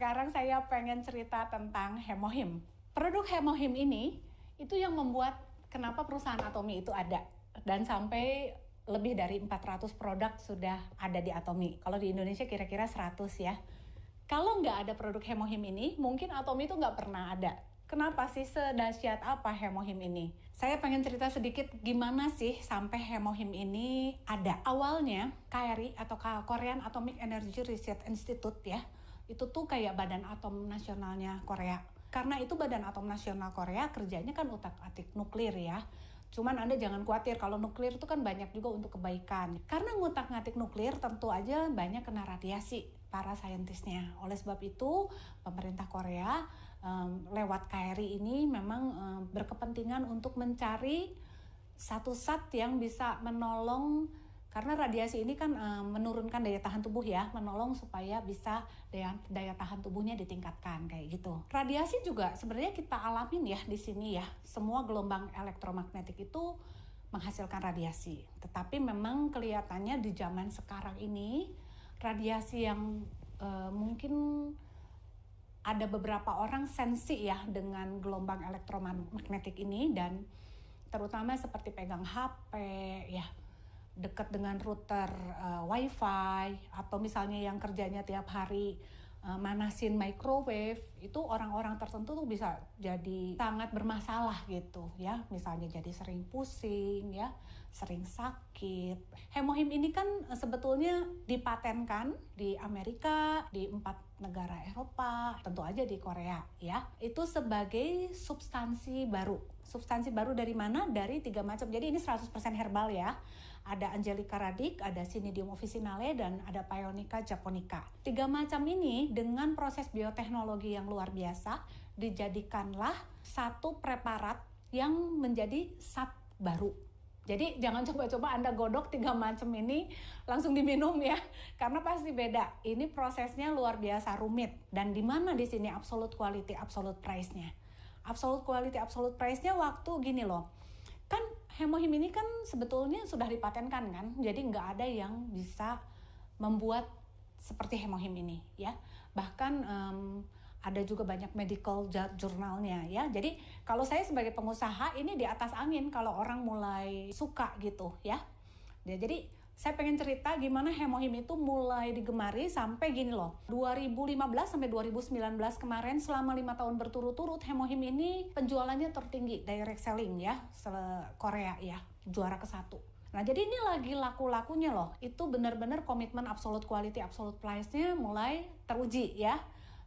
sekarang saya pengen cerita tentang Hemohim. Produk Hemohim ini itu yang membuat kenapa perusahaan Atomy itu ada. Dan sampai lebih dari 400 produk sudah ada di Atomy. Kalau di Indonesia kira-kira 100 ya. Kalau nggak ada produk Hemohim ini, mungkin Atomy itu nggak pernah ada. Kenapa sih, sedahsyat apa Hemohim ini? Saya pengen cerita sedikit gimana sih sampai Hemohim ini ada. Awalnya KRI atau Korean Atomic Energy Research Institute ya, itu tuh kayak badan atom nasionalnya Korea. Karena itu badan atom nasional Korea kerjanya kan utak-atik nuklir ya. Cuman Anda jangan khawatir, kalau nuklir itu kan banyak juga untuk kebaikan. Karena ngutak-ngatik nuklir tentu aja banyak kena radiasi para saintisnya. Oleh sebab itu pemerintah Korea lewat KRI ini memang berkepentingan untuk mencari satu zat yang bisa menolong, karena radiasi ini kan menurunkan daya tahan tubuh ya, menolong supaya bisa daya tahan tubuhnya ditingkatkan kayak gitu. Radiasi juga sebenarnya kita alamin ya di sini ya. Semua gelombang elektromagnetik itu menghasilkan radiasi. Tetapi memang kelihatannya di zaman sekarang ini radiasi yang mungkin ada beberapa orang sensi ya dengan gelombang elektromagnetik ini, dan terutama seperti pegang HP ya, dekat dengan router wifi, atau misalnya yang kerjanya tiap hari manasin microwave, itu orang-orang tertentu tuh bisa jadi sangat bermasalah gitu ya, misalnya jadi sering pusing ya, sering sakit. Hemohim ini kan sebetulnya dipatenkan di Amerika, di 4 negara Eropa, tentu aja di Korea ya. Itu sebagai substansi baru. Substansi baru dari mana? Dari 3 macam. Jadi ini 100% herbal ya. Ada Angelica radic, ada Cnidium officinale, dan ada Paeonica japonica. 3 macam ini dengan proses bioteknologi yang luar biasa dijadikanlah satu preparat yang menjadi zat baru. Jadi jangan coba-coba Anda godok 3 macam ini langsung diminum ya, karena pasti beda. Ini prosesnya luar biasa rumit, dan di mana di sini absolute quality, absolute price-nya. Absolute quality, absolute price-nya waktu gini loh. Kan Hemohim ini kan sebetulnya sudah dipatenkan kan, jadi nggak ada yang bisa membuat seperti Hemohim ini ya. Bahkan ada juga banyak medical jurnalnya ya. Jadi kalau saya sebagai pengusaha ini di atas angin kalau orang mulai suka gitu ya. Jadi saya pengen cerita gimana Hemohim itu mulai digemari sampai gini loh. 2015 sampai 2019 kemarin, selama 5 tahun berturut-turut, Hemohim ini penjualannya tertinggi, direct selling ya, Korea ya, juara ke-1. Nah jadi ini lagi laku-lakunya loh. Itu benar-benar komitmen absolute quality, absolute price-nya mulai teruji ya.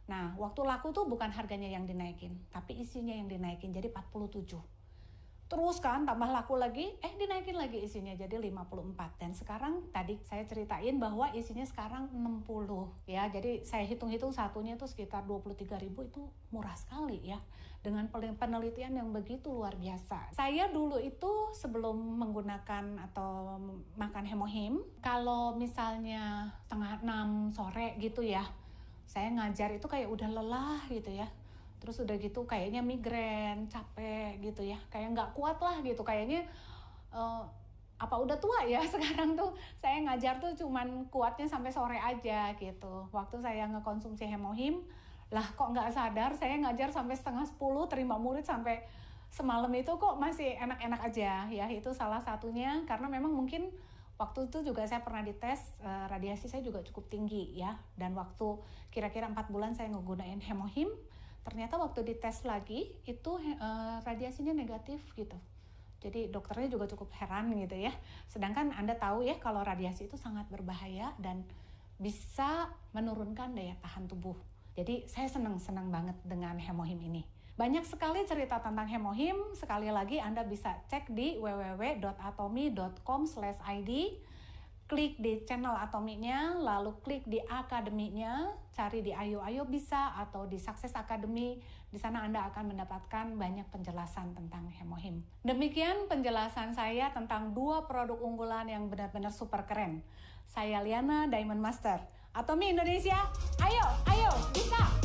Nah waktu laku tuh bukan harganya yang dinaikin, tapi isinya yang dinaikin jadi 47. Terus kan tambah laku lagi, dinaikin lagi isinya jadi 54. Dan sekarang tadi saya ceritain bahwa isinya sekarang 60 ya. Jadi saya hitung-hitung satunya itu sekitar 23.000, itu murah sekali ya. Dengan penelitian yang begitu luar biasa. Saya dulu itu sebelum menggunakan atau makan Hemohim, kalau misalnya 5:30 sore gitu ya, saya ngajar itu kayak udah lelah gitu ya. Terus udah gitu kayaknya migrain, capek gitu ya, kayak nggak kuat lah gitu, kayaknya apa udah tua ya sekarang tuh saya ngajar tuh cuman kuatnya sampai sore aja gitu. Waktu saya ngekonsumsi Hemohim, lah kok nggak sadar saya ngajar sampai 9:30, terima murid sampai semalam itu kok masih enak-enak aja ya. Itu salah satunya karena memang mungkin waktu itu juga saya pernah dites, radiasi saya juga cukup tinggi ya, dan waktu kira-kira 4 bulan saya ngegunain Hemohim, ternyata waktu dites lagi itu radiasinya negatif gitu. Jadi dokternya juga cukup heran gitu ya. Sedangkan Anda tahu ya kalau radiasi itu sangat berbahaya dan bisa menurunkan daya tahan tubuh. Jadi saya senang banget dengan Hemohim ini. Banyak sekali cerita tentang Hemohim. Sekali lagi Anda bisa cek di www.atomy.com/id. Klik di channel Atomy-nya, lalu klik di akademinya, cari di Ayo bisa atau di Success Academy. Di sana Anda akan mendapatkan banyak penjelasan tentang Hemohim. Demikian penjelasan saya tentang 2 produk unggulan yang benar-benar super keren. Saya Liana, Diamond Master. Atomy Indonesia, ayo bisa!